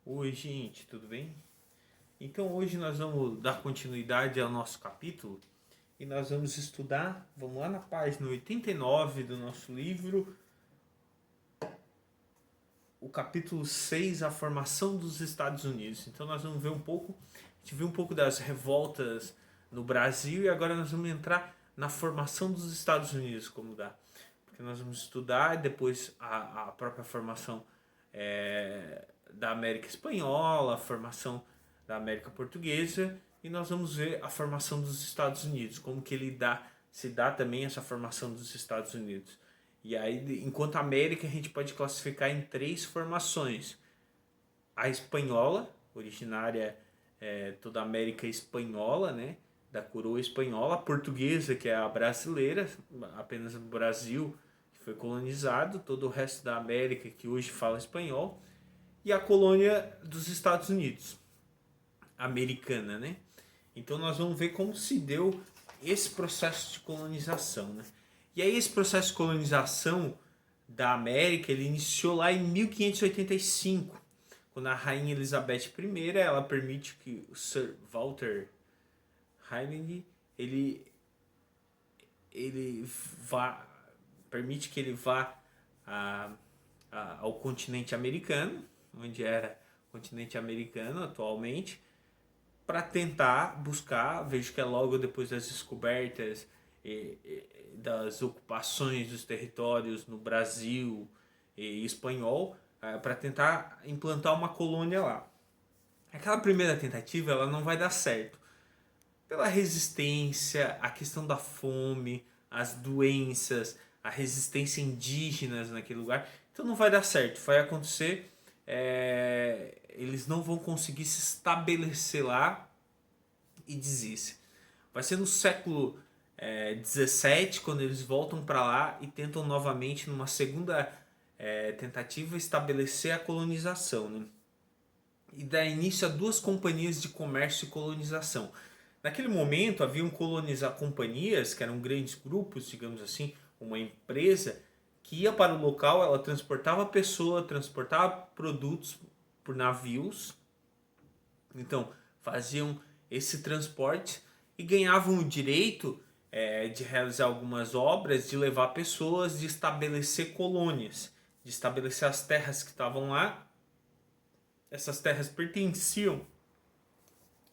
Oi, gente, tudo bem? Então, hoje nós vamos dar continuidade ao nosso capítulo e nós vamos estudar, vamos lá na página 89 do nosso livro, o capítulo 6, a formação dos Estados Unidos. Então, nós vamos ver a gente viu um pouco das revoltas no Brasil e agora nós vamos entrar na formação dos Estados Unidos, como dá. Porque nós vamos estudar depois a própria formação da América Espanhola, a formação da América Portuguesa e nós vamos ver a formação dos Estados Unidos, como que se dá também essa formação dos Estados Unidos. E aí, enquanto a América, a gente pode classificar em três formações. A espanhola, originária toda a América espanhola, né? Da coroa espanhola, a portuguesa, que é a brasileira, apenas o Brasil que foi colonizado, todo o resto da América que hoje fala espanhol, e a colônia dos Estados Unidos, americana, né? Então nós vamos ver como se deu esse processo de colonização, né? E aí esse processo de colonização da América, ele iniciou lá em 1585, quando a rainha Elizabeth I, ela permite que o Sir Walter Raleigh, ele ele vá permite que ele vá a, ao continente americano, onde era o continente americano atualmente, para tentar buscar, vejo que é logo depois das descobertas das ocupações dos territórios no Brasil e espanhol, para tentar implantar uma colônia lá. Aquela primeira tentativa ela não vai dar certo pela resistência, a questão da fome, as doenças, a resistência indígenas naquele lugar. Então não vai dar certo, vai acontecer, eles não vão conseguir se estabelecer lá e desiste. Vai ser no século 17 quando eles voltam para lá e tentam novamente, numa segunda tentativa, estabelecer a colonização, né? E dá início a duas companhias de comércio e colonização. Naquele momento haviam companhias, que eram grandes grupos, digamos assim, uma empresa que ia para o local, ela transportava pessoas, transportava produtos por navios. Então faziam esse transporte e ganhavam o direito de realizar algumas obras, de levar pessoas, de estabelecer colônias, de estabelecer as terras que estavam lá. Essas terras pertenciam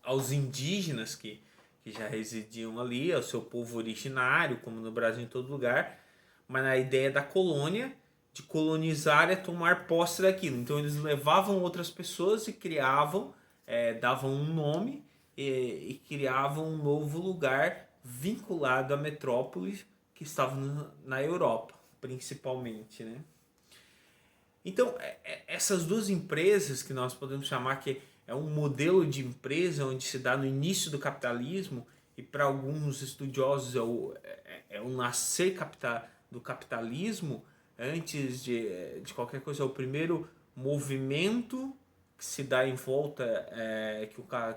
aos indígenas que já residiam ali, ao seu povo originário, como no Brasil em todo lugar, mas a ideia da colônia, de colonizar, é tomar posse daquilo. Então eles levavam outras pessoas e criavam, davam um nome e criavam um novo lugar vinculado à metrópole que estava na Europa, principalmente, né? Então, essas duas empresas que nós podemos chamar que é um modelo de empresa onde se dá no início do capitalismo e para alguns estudiosos é o nascer do capitalismo antes de qualquer coisa, é o primeiro movimento que se dá em volta,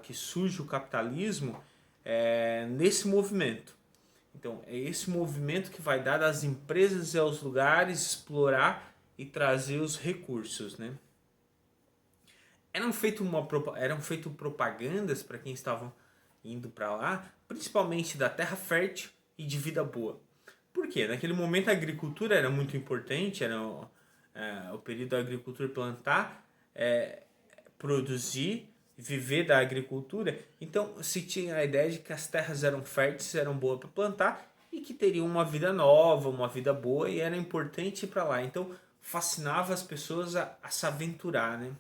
que surge o capitalismo nesse movimento. Então, é esse movimento que vai dar das empresas e aos lugares explorar e trazer os recursos, né? Eram feito propagandas para quem estavam indo para lá, principalmente da terra fértil e de vida boa. Por quê? Naquele momento a agricultura era muito importante, era o período da agricultura, plantar, produzir, viver da agricultura. Então se tinha a ideia de que as terras eram férteis, eram boas para plantar e que teriam uma vida nova, uma vida boa e era importante ir para lá. Então fascinava as pessoas a se aventurar, né?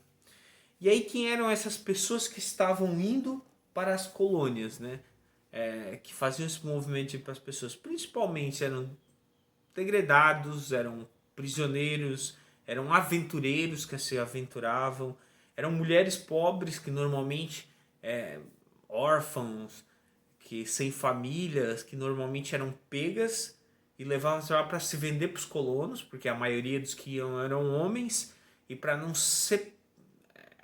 E aí quem eram essas pessoas que estavam indo para as colônias, né? Que faziam esse movimento para as pessoas? Principalmente eram degredados, eram prisioneiros, eram aventureiros que se aventuravam, eram mulheres pobres que normalmente órfãos, que sem famílias, que normalmente eram pegas e levadas lá para se vender para os colonos, porque a maioria dos que iam eram homens, e para não ser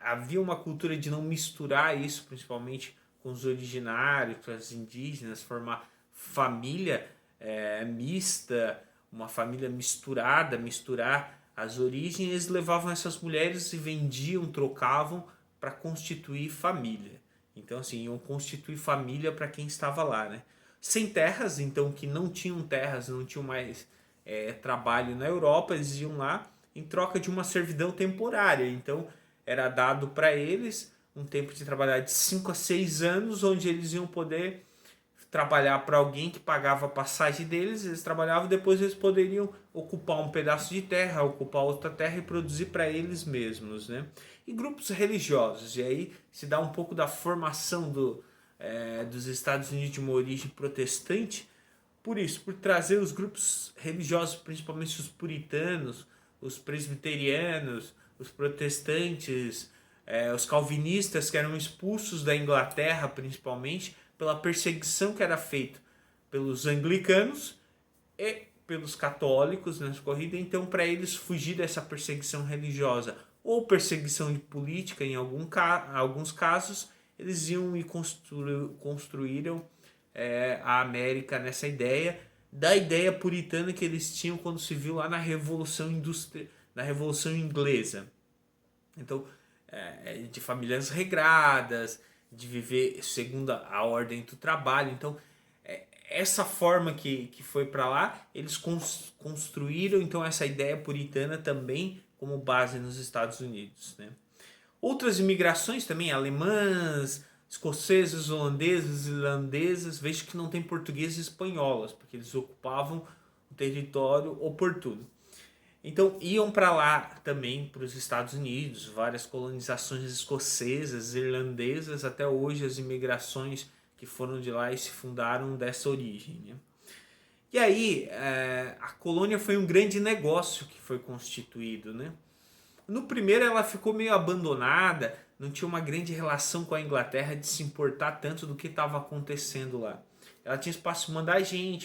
havia uma cultura de não misturar isso, principalmente com os originários, com as indígenas, formar família mista, uma família misturada, misturar as origens. Eles levavam essas mulheres e vendiam, trocavam para constituir família. Então, assim, iam constituir família para quem estava lá, né? Sem terras, então, que não tinham terras, não tinham mais trabalho na Europa, eles iam lá em troca de uma servidão temporária. Então, era dado para eles um tempo de trabalhar de 5 a 6 anos, onde eles iam poder trabalhar para alguém que pagava a passagem deles, eles trabalhavam, depois eles poderiam ocupar um pedaço de terra, ocupar outra terra e produzir para eles mesmos, né? E grupos religiosos, e aí se dá um pouco da formação dos Estados Unidos de uma origem protestante, por isso, por trazer os grupos religiosos, principalmente os puritanos, os presbiterianos, os protestantes, os calvinistas, que eram expulsos da Inglaterra principalmente pela perseguição que era feita pelos anglicanos e pelos católicos nessa corrida. Então, para eles fugir dessa perseguição religiosa ou perseguição política em alguns casos, eles iam e construíram a América nessa ideia, da ideia puritana que eles tinham quando se viu lá na na Revolução Inglesa. Então, de famílias regradas, de viver segundo a ordem do trabalho. Então, essa forma que foi para lá, eles construíram então essa ideia puritana também como base nos Estados Unidos, né? Outras imigrações também, alemãs, escoceses, holandeses, irlandesas, vejo que não tem portugueses e espanholas, porque eles ocupavam o território oportuno. Então iam para lá também, para os Estados Unidos, várias colonizações escocesas, irlandesas, até hoje as imigrações que foram de lá e se fundaram dessa origem, né? E aí a colônia foi um grande negócio que foi constituído, né? No primeiro ela ficou meio abandonada, não tinha uma grande relação com a Inglaterra de se importar tanto do que estava acontecendo lá. Ela tinha espaço para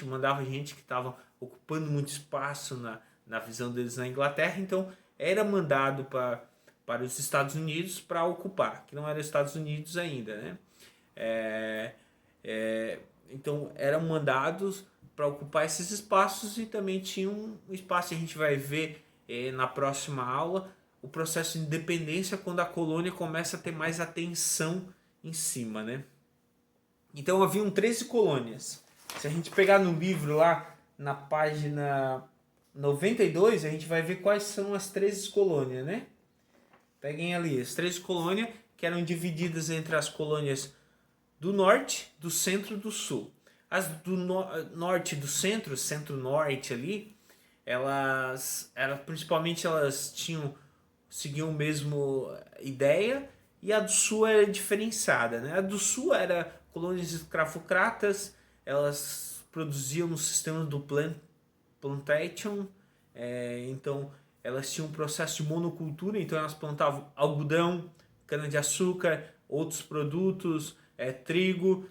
mandava gente que estava ocupando muito espaço na visão deles na Inglaterra, então era mandado para os Estados Unidos para ocupar, que não era Estados Unidos ainda, né? Então eram mandados para ocupar esses espaços e também tinha um espaço, a gente vai ver na próxima aula, o processo de independência quando a colônia começa a ter mais atenção em cima, né? Então haviam 13 colônias. Se a gente pegar no livro lá, na página 92, a gente vai ver quais são as 13 colônias, né? Peguem ali, as 13 colônias que eram divididas entre as colônias do norte, do centro e do sul. As do norte e do centro, centro-norte ali, principalmente elas seguiam a mesma ideia, e a do sul era diferenciada, né? A do sul era colônias escravocratas, elas produziam no sistema do plantation, então elas tinham um processo de monocultura, então elas plantavam algodão, cana-de-açúcar, outros produtos, trigo,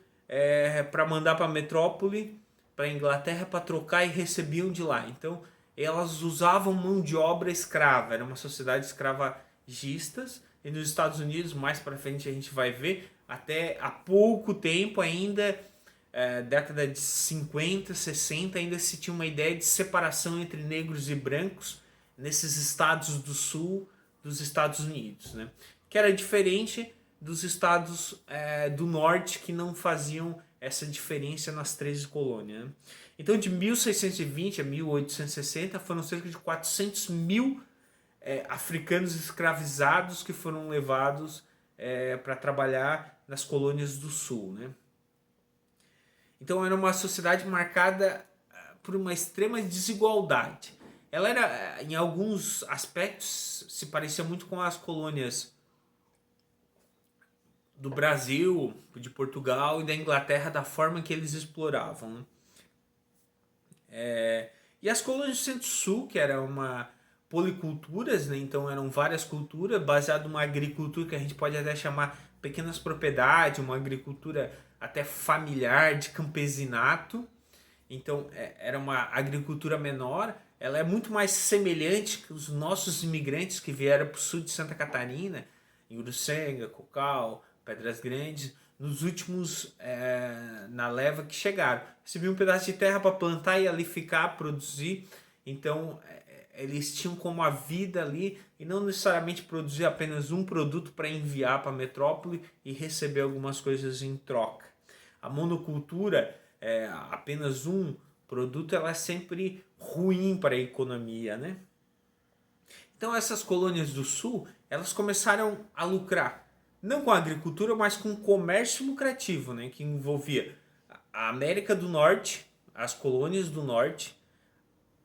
para mandar para a metrópole, para a Inglaterra, para trocar, e recebiam de lá. Então elas usavam mão de obra escrava, era uma sociedade escravagistas, e nos Estados Unidos, mais para frente a gente vai ver, até há pouco tempo ainda, década de 50, 60, ainda se tinha uma ideia de separação entre negros e brancos nesses estados do sul dos Estados Unidos, né? Que era diferente dos estados do norte, que não faziam essa diferença nas 13 colônias, né? Então, de 1620 a 1860, foram cerca de 400 mil africanos escravizados que foram levados para trabalhar nas colônias do sul, né? Então, era uma sociedade marcada por uma extrema desigualdade. Ela era, em alguns aspectos, se parecia muito com as colônias do Brasil, de Portugal e da Inglaterra, da forma que eles exploravam, né? E as colônias do Centro-Sul, que era uma policulturas, né? Então eram várias culturas, baseado numa agricultura que a gente pode até chamar pequenas propriedades, uma agricultura até familiar, de campesinato. Então era uma agricultura menor, ela é muito mais semelhante que os nossos imigrantes que vieram para o sul de Santa Catarina, em Uruçanga, Cocal, Pedras Grandes, nos últimos, na leva que chegaram. Recebiam um pedaço de terra para plantar e ali ficar, produzir. Então eles tinham como a vida ali e não necessariamente produzir apenas um produto para enviar para a metrópole e receber algumas coisas em troca. A monocultura, apenas um produto, ela é sempre ruim para a economia, né? Então essas colônias do sul, elas começaram a lucrar, não com a agricultura, mas com o comércio lucrativo, né? Que envolvia a América do Norte, as colônias do Norte,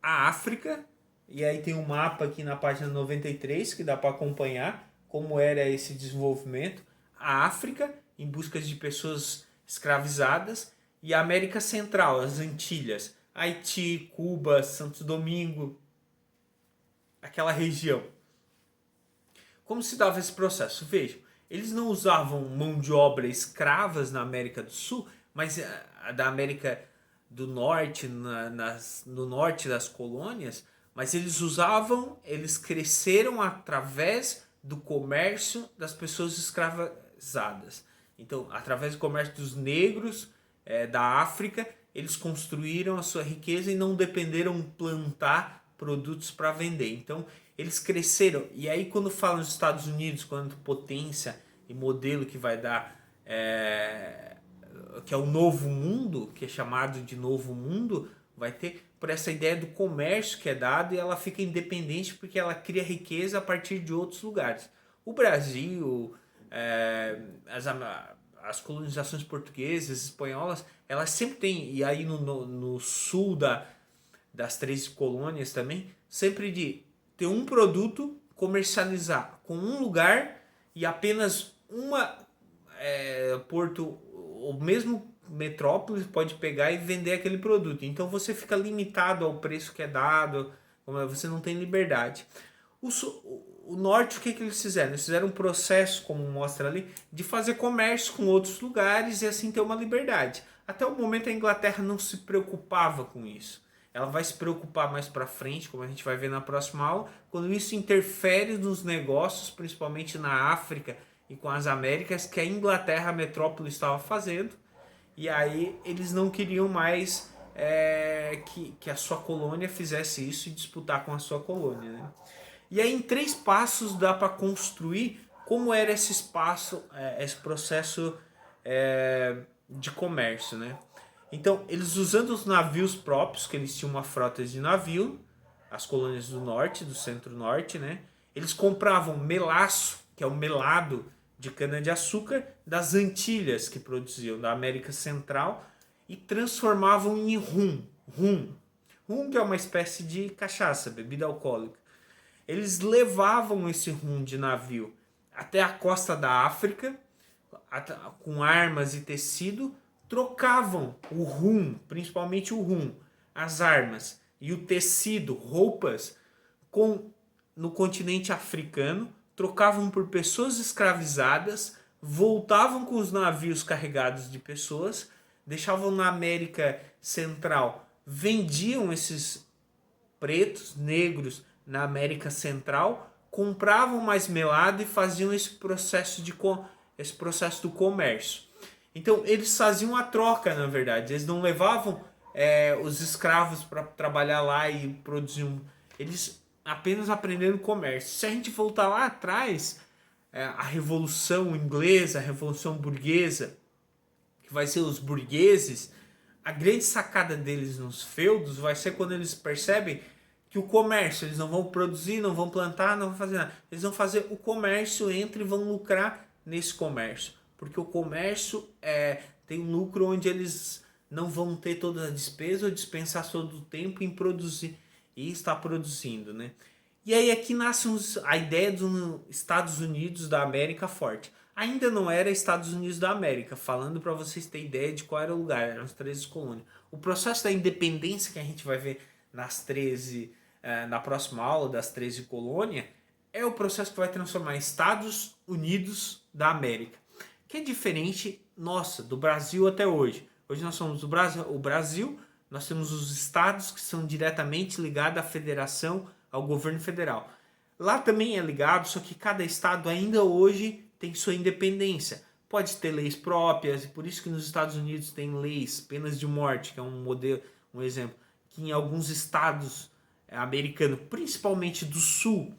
a África, e aí tem um mapa aqui na página 93 que dá para acompanhar como era esse desenvolvimento, a África em busca de pessoas escravizadas e a América Central, as Antilhas, Haiti, Cuba, Santo Domingo, aquela região. Como se dava esse processo? Vejam, eles não usavam mão de obra escravas na América do Sul, mas da América do Norte, no norte das colônias, mas eles cresceram através do comércio das pessoas escravizadas. Então, através do comércio dos negros da África, eles construíram a sua riqueza e não dependeram plantar produtos para vender. Então, eles cresceram. E aí, quando falam dos Estados Unidos, quanto potência e modelo que vai dar, que é o novo mundo, que é chamado de novo mundo, vai ter por essa ideia do comércio que é dado e ela fica independente porque ela cria riqueza a partir de outros lugares. O Brasil, as colonizações portuguesas, espanholas, elas sempre têm, e aí no sul das 13 colônias também, sempre de ter um produto, comercializar com um lugar e apenas uma porto, ou mesmo metrópole pode pegar e vender aquele produto. Então você fica limitado ao preço que é dado, você não tem liberdade. O norte, o que eles fizeram? Eles fizeram um processo, como mostra ali, de fazer comércio com outros lugares e assim ter uma liberdade. Até o momento a Inglaterra não se preocupava com isso. Ela vai se preocupar mais para frente, como a gente vai ver na próxima aula, quando isso interfere nos negócios, principalmente na África e com as Américas, que a Inglaterra, a metrópole, estava fazendo. E aí eles não queriam mais que a sua colônia fizesse isso e disputar com a sua colônia, né? E aí em 3 passos dá para construir como era esse espaço, esse processo de comércio, né? Então, eles usando os navios próprios, que eles tinham uma frota de navio, as colônias do norte, do centro-norte, né? Eles compravam melaço, que é o melado de cana-de-açúcar, das Antilhas, que produziam, da América Central, e transformavam em rum. Rum que é uma espécie de cachaça, bebida alcoólica. Eles levavam esse rum de navio até a costa da África, com armas e tecido, trocavam o rum, principalmente o rum, as armas e o tecido, roupas, no continente africano, trocavam por pessoas escravizadas, voltavam com os navios carregados de pessoas, deixavam na América Central, vendiam esses pretos, negros na América Central, compravam mais melado e faziam esse processo do comércio. Então eles faziam a troca, na verdade. Eles não levavam os escravos para trabalhar lá e produziam. Eles apenas aprenderam comércio. Se a gente voltar lá atrás, a Revolução Inglesa, a Revolução Burguesa, que vai ser os burgueses, a grande sacada deles nos feudos vai ser quando eles percebem que o comércio, eles não vão produzir, não vão plantar, não vão fazer nada. Eles vão fazer o comércio entre e vão lucrar nesse comércio. Porque o comércio tem um lucro onde eles não vão ter toda a despesa ou dispensar todo o tempo em produzir e estar produzindo, né? E aí aqui nasce a ideia dos Estados Unidos da América forte. Ainda não era Estados Unidos da América, falando para vocês terem ideia de qual era o lugar, eram as 13 colônias. O processo da independência que a gente vai ver na próxima aula das 13 colônias, é o processo que vai transformar Estados Unidos da América, que é diferente, do Brasil até hoje. Hoje nós somos o Brasil, nós temos os estados que são diretamente ligados à federação, ao governo federal. Lá também é ligado, só que cada estado ainda hoje tem sua independência. Pode ter leis próprias, e por isso que nos Estados Unidos tem leis, penas de morte, que é um exemplo, que em alguns estados americano, principalmente do sul,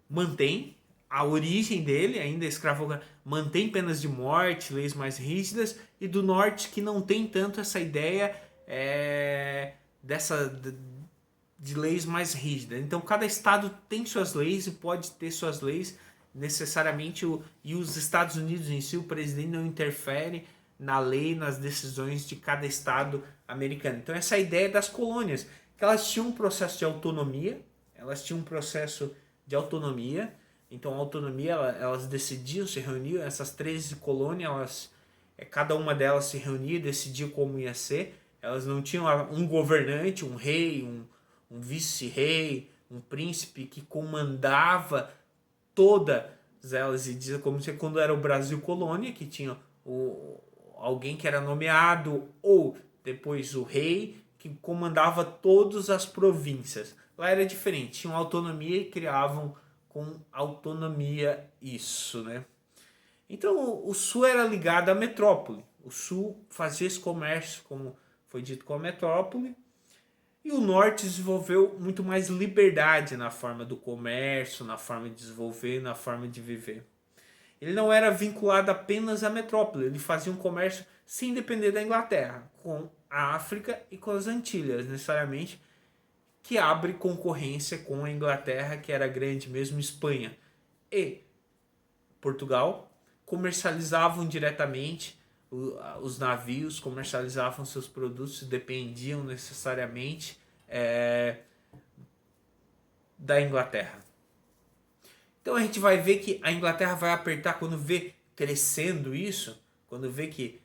mantém a origem dele, ainda escravo, mantém penas de morte, leis mais rígidas, e do norte que não tem tanto essa ideia de leis mais rígidas. Então cada estado tem suas leis e pode ter suas leis necessariamente, e os Estados Unidos em si, o presidente não interfere na lei, nas decisões de cada estado americano. Então essa ideia das colônias, que elas tinham um processo de autonomia, então a autonomia, elas decidiam, se reuniam, essas 13 colônias, cada uma delas se reunia e decidia como ia ser, elas não tinham um governante, um rei, um vice-rei, um príncipe que comandava todas elas, e dizia como se quando era o Brasil colônia, que tinha alguém que era nomeado, ou depois o rei, que comandava todas as províncias. Lá era diferente, tinham autonomia e criavam com autonomia isso, né? Então o sul era ligado à metrópole, o sul fazia esse comércio, como foi dito, com a metrópole, e o norte desenvolveu muito mais liberdade na forma do comércio, na forma de desenvolver, na forma de viver. Ele não era vinculado apenas à metrópole, ele fazia um comércio sem depender da Inglaterra, com a África e com as Antilhas, necessariamente, que abre concorrência com a Inglaterra, que era grande mesmo, Espanha e Portugal, comercializavam diretamente, os navios comercializavam seus produtos, dependiam necessariamente da Inglaterra. Então a gente vai ver que a Inglaterra vai apertar quando vê crescendo isso, quando vê que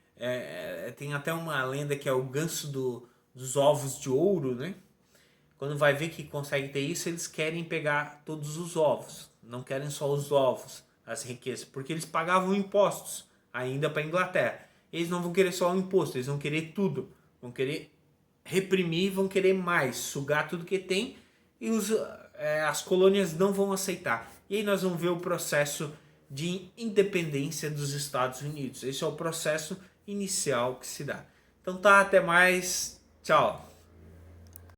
tem até uma lenda que é o ganso dos ovos de ouro, né? Quando vai ver que consegue ter isso, eles querem pegar todos os ovos, não querem só os ovos, as riquezas, porque eles pagavam impostos ainda para a Inglaterra. Eles não vão querer só o imposto, eles vão querer tudo, vão querer reprimir, vão querer mais, sugar tudo que tem, e as colônias não vão aceitar. E aí nós vamos ver o processo de independência dos Estados Unidos. Esse é o processo inicial que se dá. Então tá, até mais, tchau.